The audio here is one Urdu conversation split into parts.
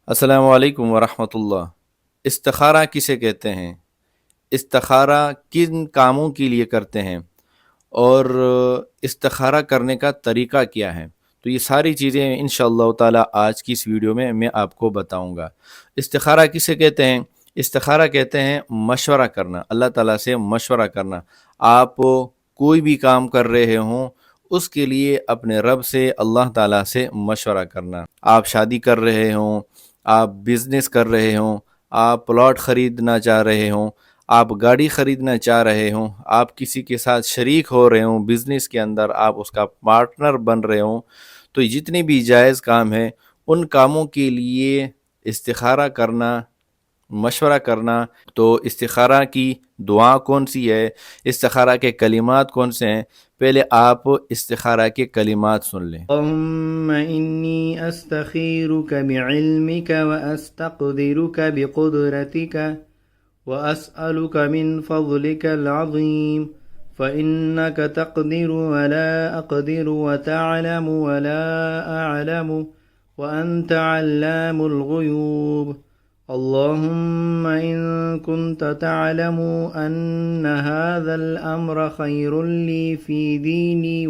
السلام علیکم ورحمۃ اللہ۔ استخارہ کسے کہتے ہیں؟ استخارہ کن کاموں کے لیے کرتے ہیں؟ اور استخارہ کرنے کا طریقہ کیا ہے؟ تو یہ ساری چیزیں انشاءاللہ تعالی آج کی اس ویڈیو میں آپ کو بتاؤں گا۔ استخارہ کسے کہتے ہیں؟ استخارہ کہتے ہیں مشورہ کرنا، اللہ تعالیٰ سے مشورہ کرنا۔ آپ کوئی بھی کام کر رہے ہوں اس کے لیے اپنے رب سے، اللہ تعالیٰ سے مشورہ کرنا۔ آپ شادی کر رہے ہوں، آپ بزنس کر رہے ہوں، آپ پلاٹ خریدنا چاہ رہے ہوں، آپ گاڑی خریدنا چاہ رہے ہوں، آپ کسی کے ساتھ شریک ہو رہے ہوں بزنس کے اندر، آپ اس کا پارٹنر بن رہے ہوں، تو جتنے بھی جائز کام ہیں ان کاموں کے لیے استخارہ کرنا، مشورہ کرنا۔ تو استخارہ کی دعا کون سی ہے، استخارہ کے کلمات کون سے ہیں، پہلے آپ استخارہ کے کلمات سن لیں۔ اللهم إني أستخيرك بعلمك وأستقدرك بقدرتك وأسألك من فضلك العظيم فإنك تقدر ولا أقدر وتعلم ولا أعلم وأنت علام الغيوب اللهم إن كنت تعلم أن هذا الأمر خير لي في ديني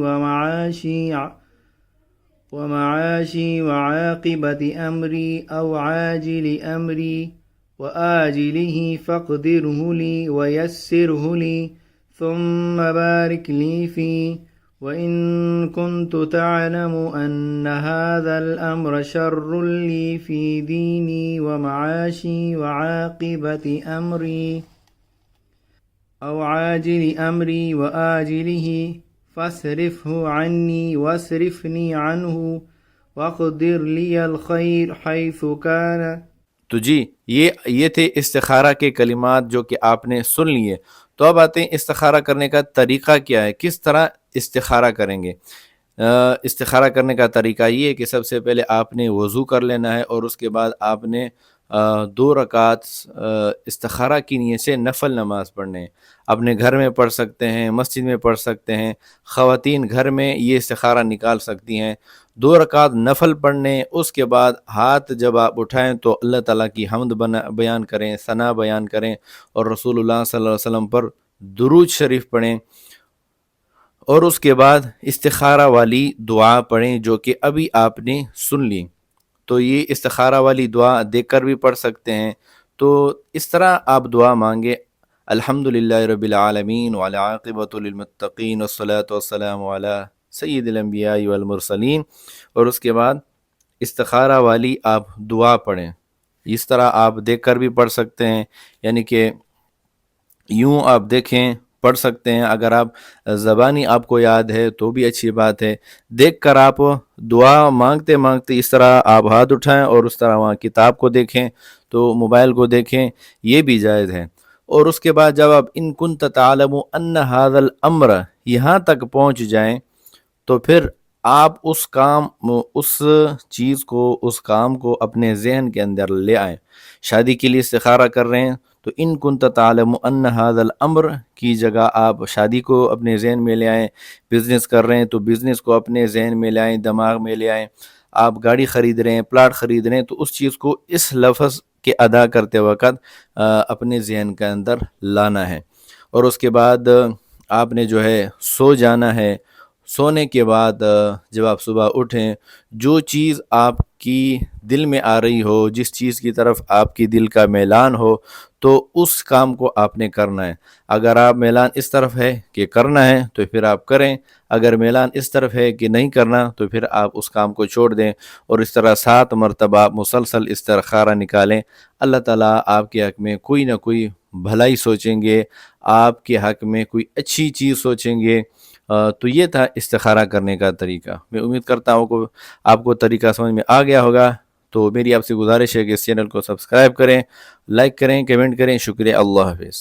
ومعاشي وعاقبة أمري أو عاجل أمري وآجله فاقدره لي ويسره لي ثم بارك لي فيه وإن كنت تعلم أن هذا الأمر شر لي في ديني ومعاشي وعاقبة أمري أو عاجل أمري وآجله فاصرفه عني واصرفني عنه واقدر لي الخير حيث كان۔ تو جی یہ تھے استخارہ کے کلمات جو کہ آپ نے سن لیے۔ تو اب آتے ہیں استخارہ کرنے کا طریقہ کیا ہے، کس طرح استخارہ کریں گے۔ استخارہ کرنے کا طریقہ یہ ہے کہ سب سے پہلے آپ نے وضو کر لینا ہے، اور اس کے بعد آپ نے 2 رکعت استخارہ کی نیت سے نفل نماز پڑھنے ہیں۔ اپنے گھر میں پڑھ سکتے ہیں، مسجد میں پڑھ سکتے ہیں، خواتین گھر میں یہ استخارہ نکال سکتی ہیں۔ 2 رکعت نفل پڑھنے، اس کے بعد ہاتھ جب آپ اٹھائیں تو اللہ تعالیٰ کی حمد بیان کریں، ثنا بیان کریں، اور رسول اللہ صلی اللہ علیہ وسلم پر درود شریف پڑھیں، اور اس کے بعد استخارہ والی دعا پڑھیں جو کہ ابھی آپ نے سن لی۔ تو یہ استخارہ والی دعا دیکھ کر بھی پڑھ سکتے ہیں۔ تو اس طرح آپ دعا مانگے: الحمدللہ رب العالمین والعاقبۃ للمتقین والصلاۃ والسلام علی سید الانبیاء والمرسلین، اور اس کے بعد استخارہ والی آپ دعا پڑھیں۔ اس طرح آپ دیکھ کر بھی پڑھ سکتے ہیں، یعنی کہ یوں آپ دیکھیں، پڑھ سکتے ہیں۔ اگر آپ زبانی آپ کو یاد ہے تو بھی اچھی بات ہے۔ دیکھ کر آپ دعا مانگتے مانگتے اس طرح آپ ہاتھ اٹھائیں، اور اس طرح وہاں کتاب کو دیکھیں، تو موبائل کو دیکھیں، یہ بھی جائز ہے۔ اور اس کے بعد جب آپ ان کنت تعلم ان ھذا الامر یہاں تک پہنچ جائیں، تو پھر آپ اس کام کو اپنے ذہن کے اندر لے آئیں۔ شادی کے لیے استخارہ کر رہے ہیں تو ان کنت تعلم ان ھذا الامر کی جگہ آپ شادی کو اپنے ذہن میں لے آئیں۔ بزنس کر رہے ہیں تو بزنس کو اپنے ذہن میں لے آئیں، دماغ میں لے آئیں۔ آپ گاڑی خرید رہے ہیں، پلاٹ خرید رہے ہیں، تو اس چیز کو اس لفظ کے ادا کرتے وقت اپنے ذہن کے اندر لانا ہے۔ اور اس کے بعد آپ نے جو ہے سو جانا ہے۔ سونے کے بعد جب آپ صبح اٹھیں، جو چیز آپ کی دل میں آ رہی ہو، جس چیز کی طرف آپ کی دل کا میلان ہو، تو اس کام کو آپ نے کرنا ہے۔ اگر آپ میلان اس طرف ہے کہ کرنا ہے تو پھر آپ کریں، اگر میلان اس طرف ہے کہ نہیں کرنا تو پھر آپ اس کام کو چھوڑ دیں، اور اس طرح 7 مرتبہ مسلسل استخارہ نکالیں۔ اللہ تعالیٰ آپ کے حق میں کوئی نہ کوئی بھلائی سوچیں گے، آپ کے حق میں کوئی اچھی چیز سوچیں گے۔ تو یہ تھا استخارہ کرنے کا طریقہ۔ میں امید کرتا ہوں آپ کو طریقہ سمجھ میں آ گیا ہوگا۔ تو میری آپ سے گزارش ہے کہ اس چینل کو سبسکرائب کریں، لائک کریں، کمنٹ کریں۔ شکریہ، اللہ حافظ۔